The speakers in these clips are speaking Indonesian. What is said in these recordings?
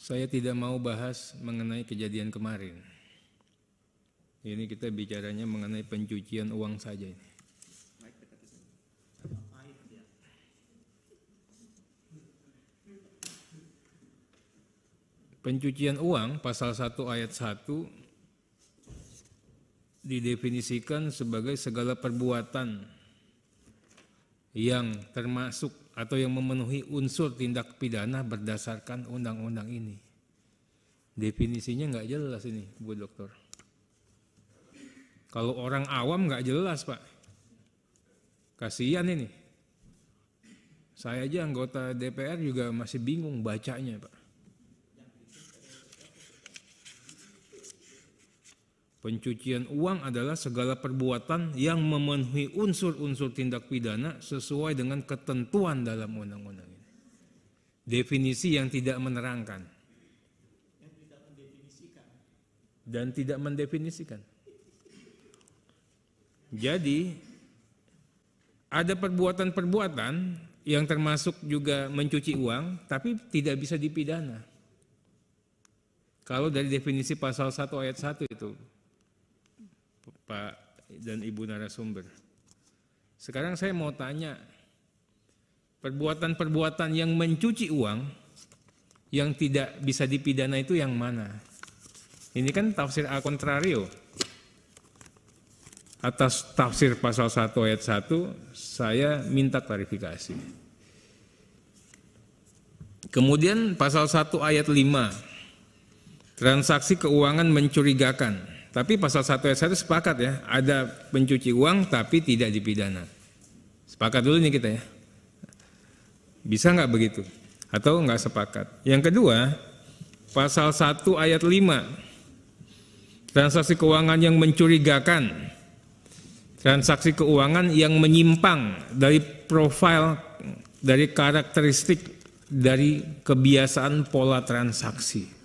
Saya tidak mau bahas mengenai kejadian kemarin. Ini kita bicaranya mengenai pencucian uang saja ini. Pencucian uang pasal 1 ayat 1 didefinisikan sebagai segala perbuatan yang termasuk atau yang memenuhi unsur tindak pidana berdasarkan undang-undang ini. Definisinya nggak jelas ini, Bu Dokter. Kalau orang awam nggak jelas, Pak. Kasihan ini. Saya aja anggota DPR juga masih bingung bacanya, Pak. Pencucian uang adalah segala perbuatan yang memenuhi unsur-unsur tindak pidana sesuai dengan ketentuan dalam undang-undang ini. Definisi yang tidak menerangkan dan tidak mendefinisikan. Jadi ada perbuatan-perbuatan yang termasuk juga mencuci uang tapi tidak bisa dipidana. Kalau dari definisi pasal 1 ayat 1 itu, Pak dan Ibu narasumber. Sekarang saya mau tanya, perbuatan-perbuatan yang mencuci uang yang tidak bisa dipidana itu yang mana? Ini kan tafsir a contrario. Atas tafsir pasal 1 ayat 1 saya minta klarifikasi. Kemudian pasal 1 ayat 5, transaksi keuangan mencurigakan. Tapi pasal 1 ayat 1 sepakat ya, ada pencuci uang tapi tidak dipidana. Sepakat dulu nih kita ya. Bisa nggak begitu? Atau nggak sepakat? Yang kedua, pasal 1 ayat 5, transaksi keuangan yang mencurigakan, transaksi keuangan yang menyimpang dari profil, dari karakteristik, dari kebiasaan pola transaksi.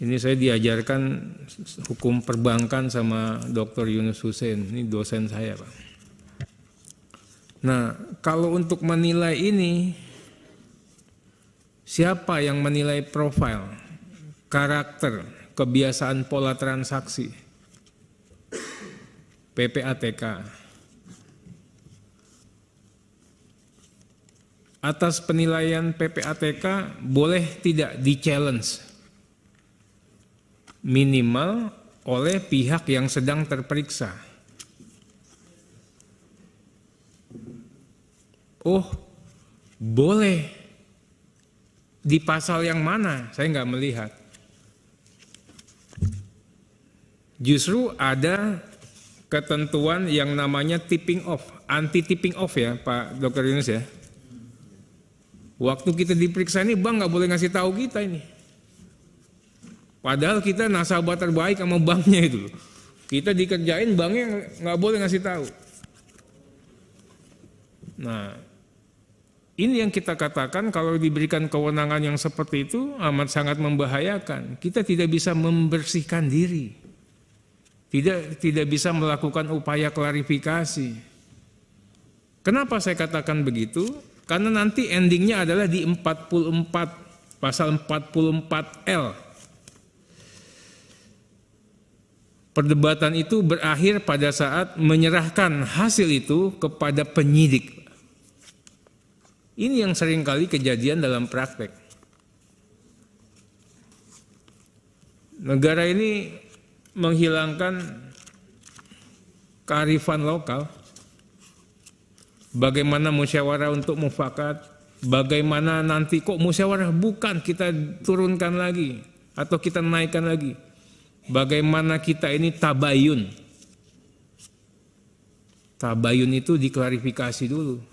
Ini saya diajarkan hukum perbankan sama Dr. Yunus Hussein, ini dosen saya, Pak. Nah, kalau untuk menilai ini, siapa yang menilai profil, karakter, kebiasaan pola transaksi? PPATK. Atas penilaian PPATK boleh tidak di-challenge minimal oleh pihak yang sedang terperiksa. Oh, boleh. Di pasal yang mana? Saya nggak melihat. Justru ada ketentuan yang namanya tipping off, anti tipping off ya Pak Dr. Yunus ya. Waktu kita diperiksa ini bank nggak boleh ngasih tahu kita ini. Padahal kita nasabah terbaik sama banknya itu. Kita dikerjain banknya nggak boleh ngasih tahu. Nah, ini yang kita katakan kalau diberikan kewenangan yang seperti itu amat sangat membahayakan. Kita tidak bisa membersihkan diri. Tidak bisa melakukan upaya klarifikasi. Kenapa saya katakan begitu? Karena nanti endingnya adalah di 44, pasal 44L. Perdebatan itu berakhir pada saat menyerahkan hasil itu kepada penyidik. Ini yang seringkali kejadian dalam praktek. Negara ini menghilangkan kearifan lokal. Bagaimana musyawarah untuk mufakat, bagaimana nanti kok musyawarah bukan kita turunkan lagi atau kita naikkan lagi. Bagaimana kita ini tabayun. Tabayun itu diklarifikasi dulu.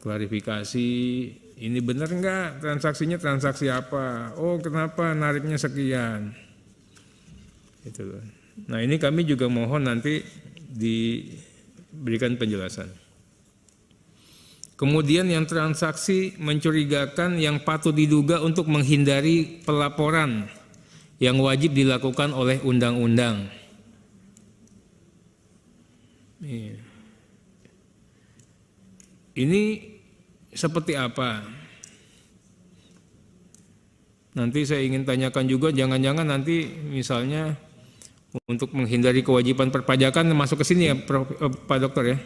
Klarifikasi, ini benar enggak transaksinya transaksi apa? Oh, kenapa nariknya sekian? Itu. Nah, ini kami juga mohon nanti diberikan penjelasan. Kemudian yang transaksi mencurigakan yang patut diduga untuk menghindari pelaporan yang wajib dilakukan oleh undang-undang. Ini seperti apa? Nanti saya ingin tanyakan juga, jangan-jangan nanti misalnya untuk menghindari kewajiban perpajakan masuk ke sini ya Pak Dokter ya.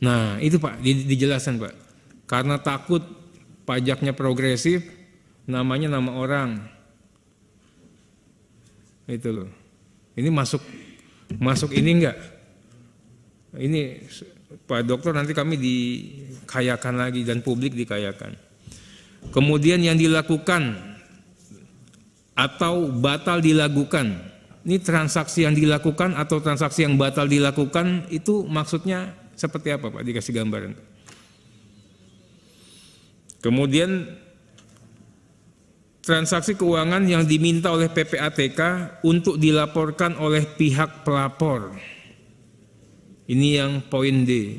Nah itu Pak, dijelaskan Pak. Karena takut pajaknya progresif, namanya nama orang. Itu loh. Ini masuk ini enggak? Ini Pak Dokter nanti kami dikayakan lagi dan publik dikayakan. Kemudian yang dilakukan atau batal dilakukan. Ini transaksi yang dilakukan atau transaksi yang batal dilakukan itu maksudnya seperti apa Pak? Dikasih gambaran. Kemudian transaksi keuangan yang diminta oleh PPATK untuk dilaporkan oleh pihak pelapor. Ini yang poin D.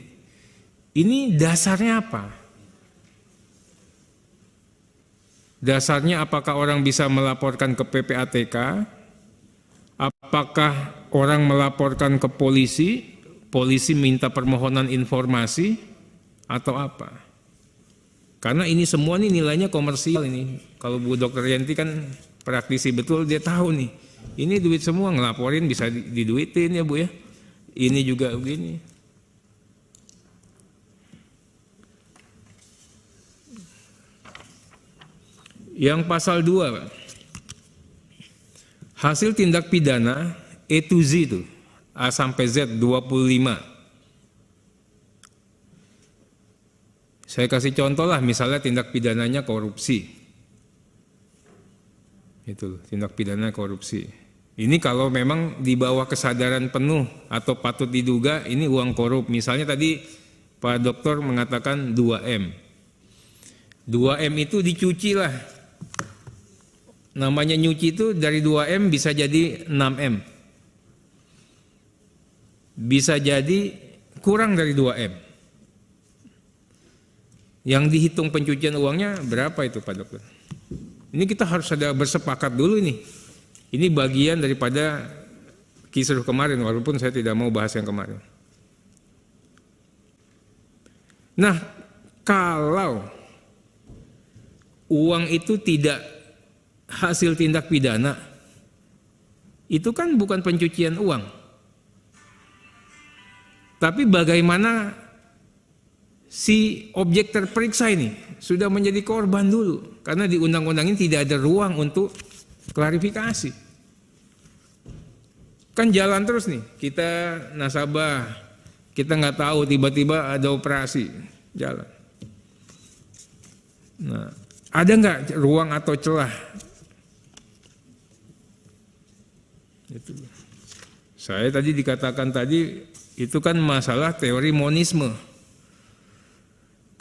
Ini dasarnya apa? Dasarnya apakah orang bisa melaporkan ke PPATK? Apakah orang melaporkan ke polisi? Polisi minta permohonan informasi atau apa? Karena ini semua nih nilainya komersial ini. Kalau Bu Dokter Yanti kan praktisi betul, dia tahu nih. Ini duit semua, ngelaporin bisa diduitin ya Bu ya. Ini juga begini. Yang pasal 2 Pak. Hasil tindak pidana E to Z itu, A sampai Z 25. Saya kasih contoh lah, misalnya tindak pidananya korupsi. Itu tindak pidana korupsi. Ini kalau memang di bawah kesadaran penuh atau patut diduga ini uang korup. Misalnya tadi Pak Dokter mengatakan 2M. 2M itu dicuci lah. Namanya nyuci itu dari 2M bisa jadi 6M. Bisa jadi kurang dari 2M. Yang dihitung pencucian uangnya berapa itu Pak Dokter? Ini kita harus ada bersepakat dulu nih. Ini bagian daripada kisruh kemarin, walaupun saya tidak mau bahas yang kemarin. Nah, kalau uang itu tidak hasil tindak pidana, itu kan bukan pencucian uang. Tapi bagaimana si objek terperiksa ini sudah menjadi korban dulu, karena di undang-undang ini tidak ada ruang untuk klarifikasi. Kan jalan terus nih, kita nasabah, kita nggak tahu tiba-tiba ada operasi jalan. Nah, ada nggak ruang atau celah? Itu. Saya tadi dikatakan tadi itu kan masalah teori monisme.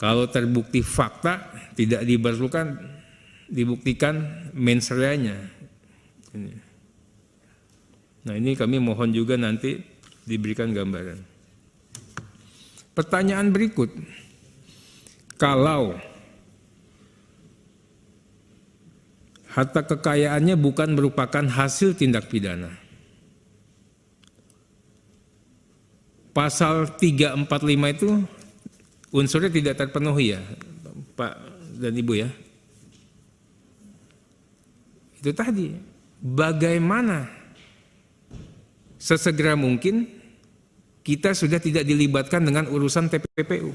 Kalau terbukti fakta tidak diperlukan dibuktikan mens reanya. Nah ini kami mohon juga nanti diberikan gambaran. Pertanyaan berikut, kalau harta kekayaannya bukan merupakan hasil tindak pidana, pasal 345 itu unsurnya tidak terpenuhi ya Pak dan Ibu ya. Itu tadi, bagaimana sesegera mungkin kita sudah tidak dilibatkan dengan urusan TPPU.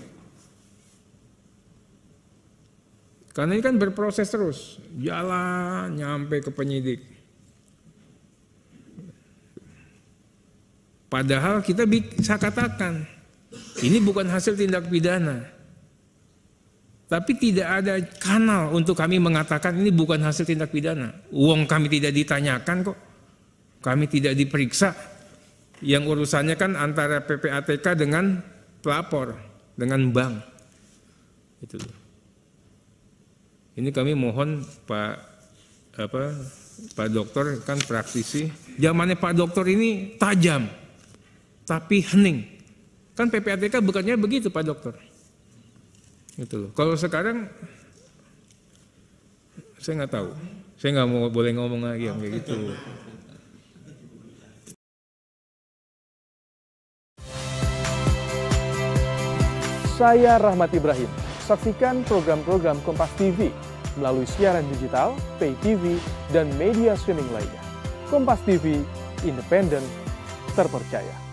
Karena ini kan berproses terus, jalan nyampe ke penyidik. Padahal kita bisa katakan, ini bukan hasil tindak pidana. Tapi tidak ada kanal untuk kami mengatakan ini bukan hasil tindak pidana. Uang kami tidak ditanyakan kok. Kami tidak diperiksa. Yang urusannya kan antara PPATK dengan pelapor, dengan bank. Itu. Ini kami mohon Pak Dokter kan praktisi. Zamannya Pak Dokter ini tajam, tapi hening. Kan PPATK bukannya begitu Pak Dokter. Itu loh. Kalau sekarang saya nggak tahu. Saya nggak mau boleh ngomong lagi yang kayak gitu. Saya Rahmat Ibrahim. Saksikan program-program Kompas TV melalui siaran digital, pay TV, dan media streaming lainnya. Kompas TV, independen, terpercaya.